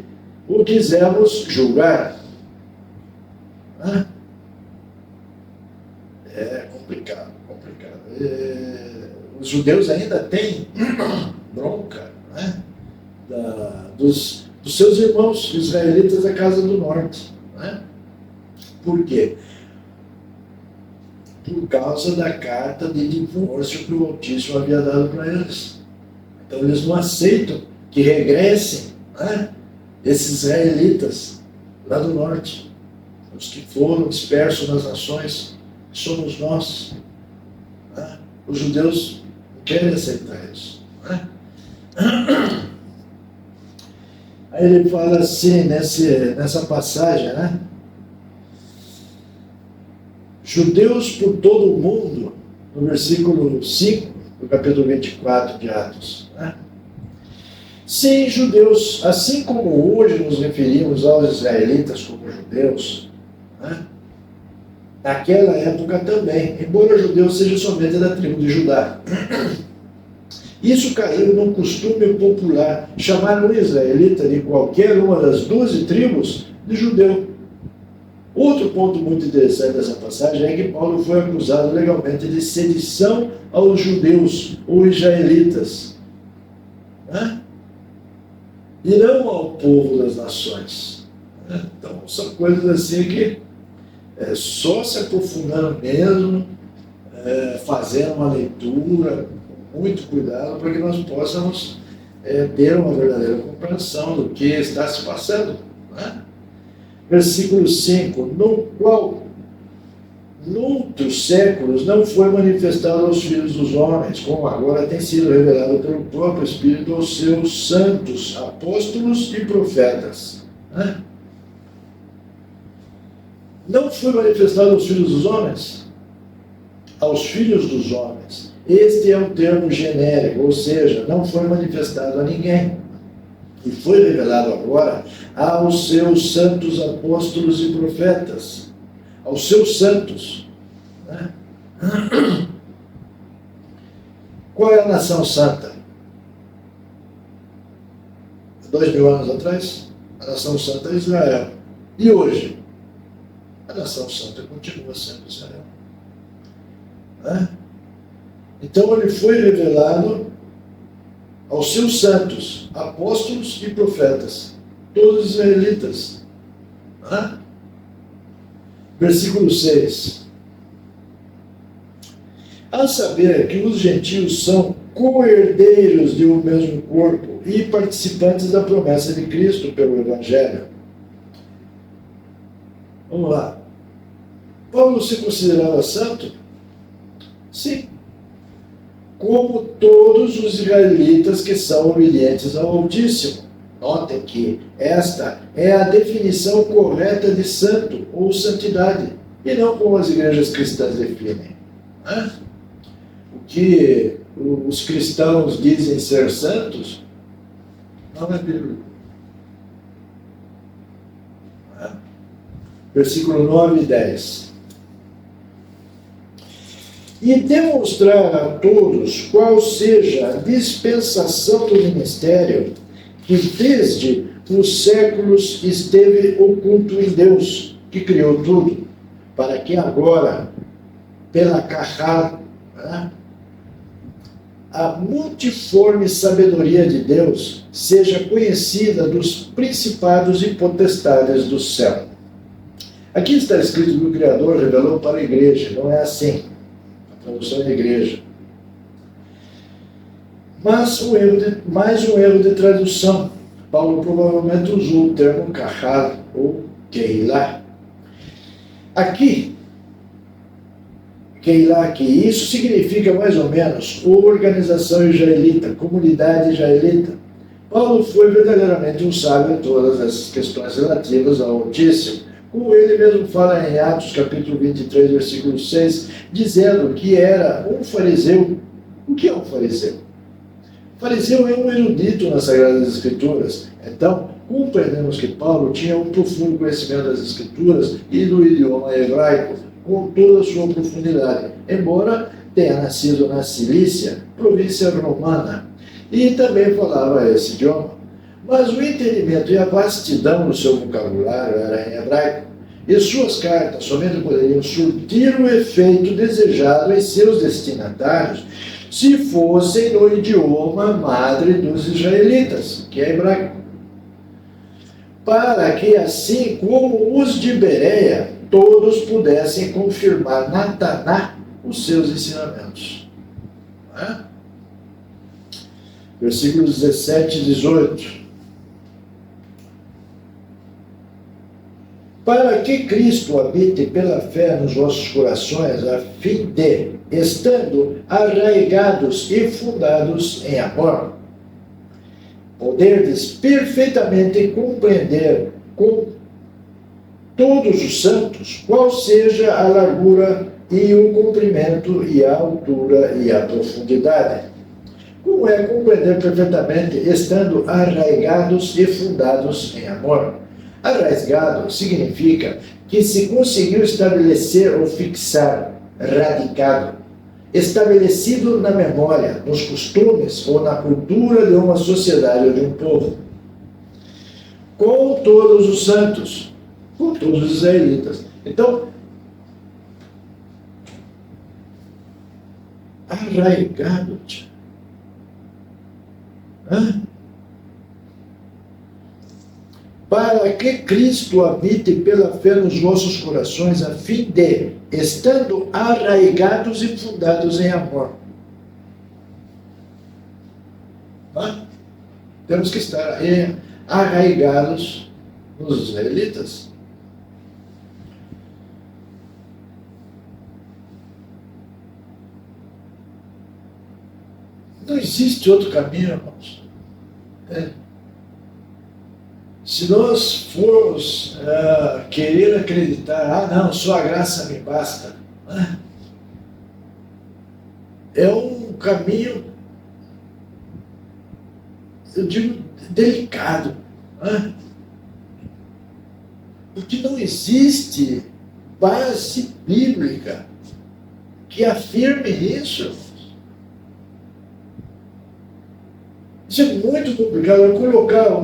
o quisemos julgar. É complicado. Os judeus ainda têm bronca dos seus irmãos israelitas da casa do norte. Por quê? Por causa da carta de divórcio que o Altíssimo havia dado para eles. Então eles não aceitam que regressem esses israelitas lá do norte, os que foram dispersos nas nações, somos nós. Os judeus não querem aceitar isso. Aí ele fala assim, nessa passagem, judeus por todo o mundo, no versículo 5 do capítulo 24 de Atos. Sim, judeus, assim como hoje nos referimos aos israelitas como judeus, naquela época também, embora o judeu seja somente da tribo de Judá. Isso caiu num costume popular, chamar um israelita de qualquer uma das 12 tribos de judeu. Outro ponto muito interessante dessa passagem é que Paulo foi acusado legalmente de sedição aos judeus ou israelitas, e não ao povo das nações. Então são coisas assim que só se aprofundando mesmo, fazendo uma leitura com muito cuidado, para que nós possamos ter uma verdadeira compreensão do que está se passando. Versículo 5: no qual, noutros séculos, não foi manifestado aos filhos dos homens, como agora tem sido revelado pelo próprio Espírito aos seus santos, apóstolos e profetas. Não foi manifestado aos filhos dos homens? Aos filhos dos homens. Este é um termo genérico, ou seja, não foi manifestado a ninguém. E foi revelado agora aos seus santos apóstolos e profetas. Aos seus santos. Qual é a nação santa? 2000 anos atrás, a nação santa é Israel. E hoje? A nação santa continua sendo Israel. Então ele foi revelado aos seus santos, apóstolos e profetas, todos israelitas. Versículo 6. A saber que os gentios são co-herdeiros de um mesmo corpo e participantes da promessa de Cristo pelo Evangelho. Vamos lá. Paulo se considerava santo? Sim. Como todos os israelitas que são obedientes ao Altíssimo. Notem que esta é a definição correta de santo ou santidade, e não como as igrejas cristãs definem. O que os cristãos dizem ser santos não é bíblico. Versículo 9 e 10. E demonstrar a todos qual seja a dispensação do ministério que desde os séculos esteve oculto em Deus, que criou tudo, para que agora, pela Kahal, né, a multiforme sabedoria de Deus seja conhecida dos principados e potestades do céu. Aqui está escrito que o Criador revelou para a igreja, não é assim. A tradução é igreja. Mas mais um erro de tradução. Paulo provavelmente usou o termo Kahal ou Keilah. Aqui, isso significa mais ou menos organização israelita, comunidade israelita. Paulo foi verdadeiramente um sábio em todas essas questões relativas ao Altíssimo, como ele mesmo fala em Atos capítulo 23, versículo 6, dizendo que era um fariseu. O que é um fariseu? O fariseu é um erudito nas Sagradas Escrituras. Então, compreendemos que Paulo tinha um profundo conhecimento das Escrituras e do idioma hebraico, com toda a sua profundidade, embora tenha nascido na Cilícia, província romana, e também falava esse idioma. Mas o entendimento e a vastidão do seu vocabulário era em hebraico, e suas cartas somente poderiam surtir o efeito desejado em seus destinatários se fossem no idioma madre dos israelitas, que é hebraico. Para que, assim como os de Bereia, todos pudessem confirmar na Taná os seus ensinamentos. Versículos 17 e 18. Para que Cristo habite pela fé nos vossos corações, a fim de, estando arraigados e fundados em amor, poderdes perfeitamente compreender com todos os santos qual seja a largura e o comprimento e a altura e a profundidade. Como é compreender perfeitamente estando arraigados e fundados em amor? Arraigado significa que se conseguiu estabelecer ou fixar, radicado, estabelecido na memória, nos costumes ou na cultura de uma sociedade ou de um povo. Com todos os santos, com todos os israelitas. Então, arraigado. Para que Cristo habite pela fé nos vossos corações, a fim de, estando arraigados e fundados em amor. Temos que estar arraigados nos israelitas. Não existe outro caminho, irmãos. Se nós formos querer acreditar, não, só a graça me basta, é um caminho, eu digo, delicado, porque não existe base bíblica que afirme isso. Isso é muito complicado, é colocar a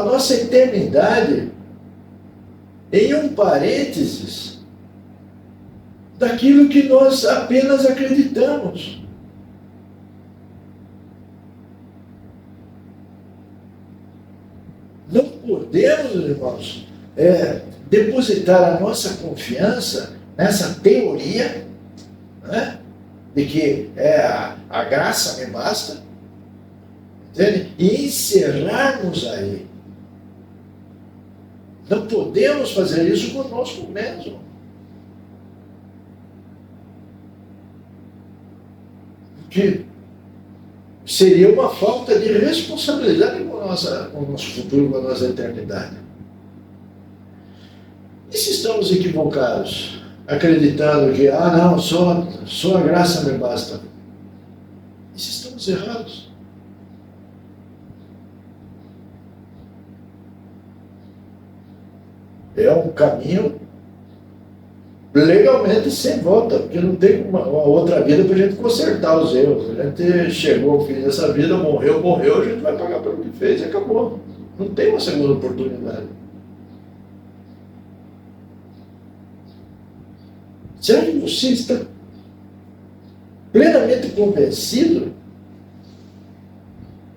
nossa eternidade em um parênteses daquilo que nós apenas acreditamos. Não podemos, irmãos, depositar a nossa confiança nessa teoria, né, de que a graça me basta, entende? E encerrarmos aí. Não podemos fazer isso conosco mesmo. Porque seria uma falta de responsabilidade com o nosso futuro, com a nossa eternidade. E se estamos equivocados, acreditando que, não, só a graça me basta? E se estamos errados? É um caminho legalmente sem volta, porque não tem uma outra vida para a gente consertar os erros. A gente chegou ao fim dessa vida, morreu, a gente vai pagar pelo que fez e acabou. Não tem uma segunda oportunidade. Será que você está plenamente convencido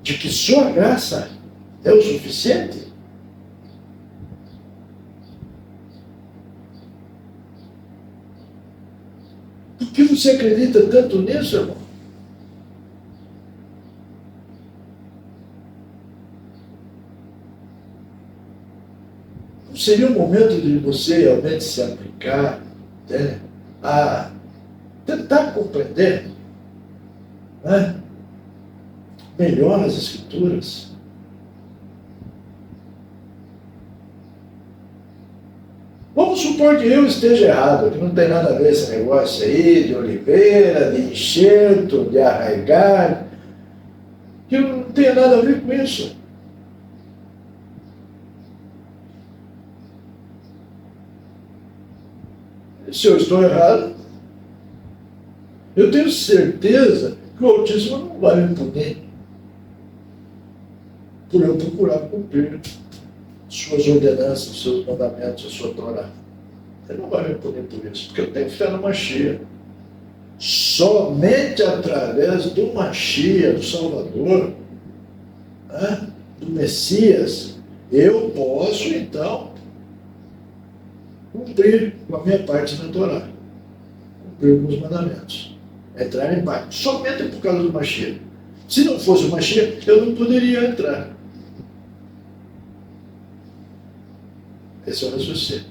de que só a graça é o suficiente? Por que você acredita tanto nisso, irmão? Não seria o momento de você realmente se aplicar, né, a tentar compreender, né, melhor as Escrituras? Vamos supor que eu esteja errado, que não tem nada a ver esse negócio aí de oliveira, de enxerto, de arraigar, que não tenha nada a ver com isso. Se eu estou errado, eu tenho certeza que o Altíssimo não vai me punir por eu procurar cumprir suas ordenanças, seus mandamentos, a sua Torá. Ele não vai me punir por isso, porque eu tenho fé no Mashiach. Somente através do Mashiach, do Salvador, né, do Messias, eu posso, então, cumprir com a minha parte na Torá, cumprir com os mandamentos, entrar em paz. Somente por causa do Mashiach. Se não fosse o Mashiach, eu não poderia entrar. Esse é o raciocínio.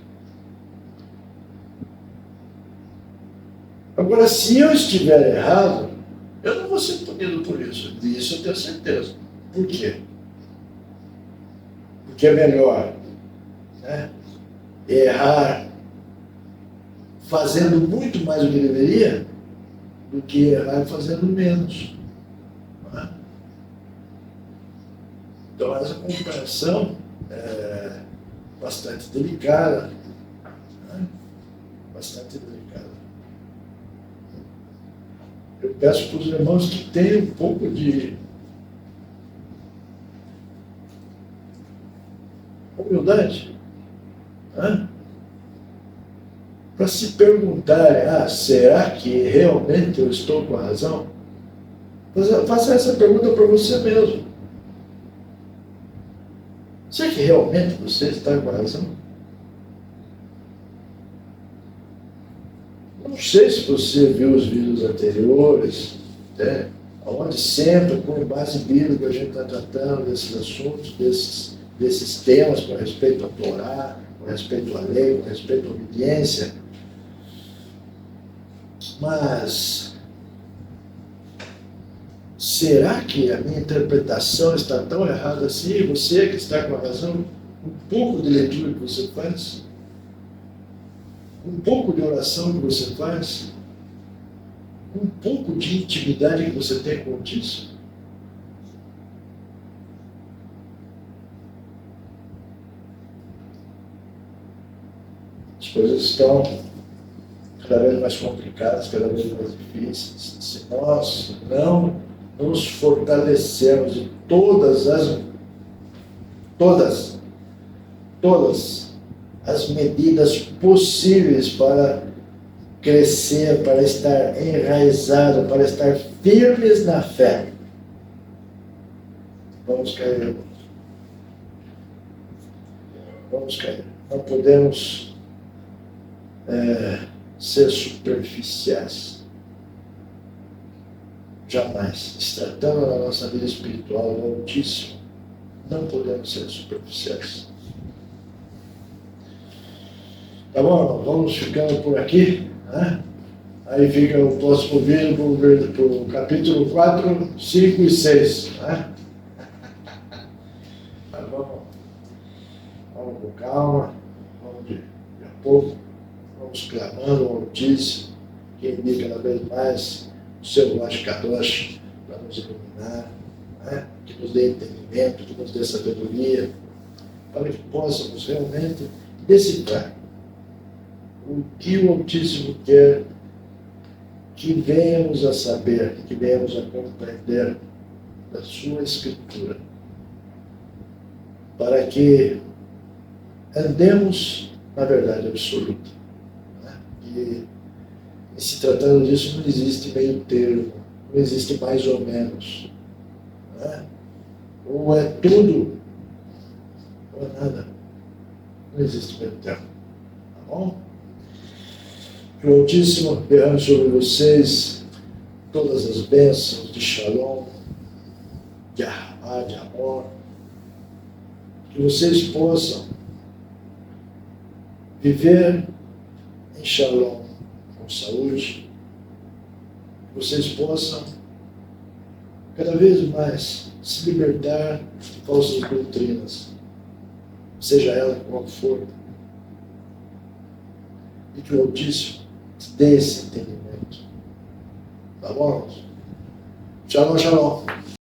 Agora, se eu estiver errado, eu não vou ser punido por isso. Disso eu tenho certeza. Por quê? Porque é melhor, né, errar fazendo muito mais do que deveria do que errar fazendo menos. Não é? Então, essa comparação é bastante delicada. Né? Bastante delicada. Eu peço para os irmãos que tenham um pouco de humildade, né? Para se perguntarem, será que realmente eu estou com a razão? Faça essa pergunta para você mesmo. Será que realmente você está com a razão? Não sei se você viu os vídeos anteriores, né, onde sempre, com base bíblica, a gente está tratando desses assuntos, desses temas com respeito à Torá, com respeito à lei, com respeito à obediência. Mas será que a minha interpretação está tão errada assim? Você que está com a razão, um pouco de leitura que você faz, um pouco de oração que você faz, um pouco de intimidade que você tem com o Altíssimo. As coisas estão cada vez mais complicadas, cada vez mais difíceis. Se nós não nos fortalecermos de todas as medidas possíveis para crescer, para estar enraizado, para estar firmes na fé, vamos cair, irmãos. Vamos cair. Não podemos ser superficiais. Jamais. Se tratando da nossa vida espiritual do Altíssimo, não podemos ser superficiais. Tá bom, irmão? Vamos ficando por aqui, né? Aí fica o próximo vídeo para o capítulo 4, 5 e 6. Né? Mas vamos com calma, vamos de a pouco, vamos clamando ao Altíssimo, que envie cada vez mais o seu Kadosh para nos iluminar, né? Que nos dê entendimento, que nos dê sabedoria, para que possamos realmente decifrar o que o Altíssimo quer que venhamos a saber, que venhamos a compreender da sua Escritura, para que andemos na verdade absoluta, né? E E se tratando disso, não existe meio termo, não existe mais ou menos. Né? Ou é tudo, ou é nada. Não existe meio termo. Tá bom? Que o Altíssimo derrame sobre vocês todas as bênçãos de Shalom, de Arhamá, de amor, que vocês possam viver em Shalom, com saúde, que vocês possam cada vez mais se libertar de falsas doutrinas, seja ela qual for, e que o Altíssimo te dê esse entendimento. Tá bom? Shalom, shalom.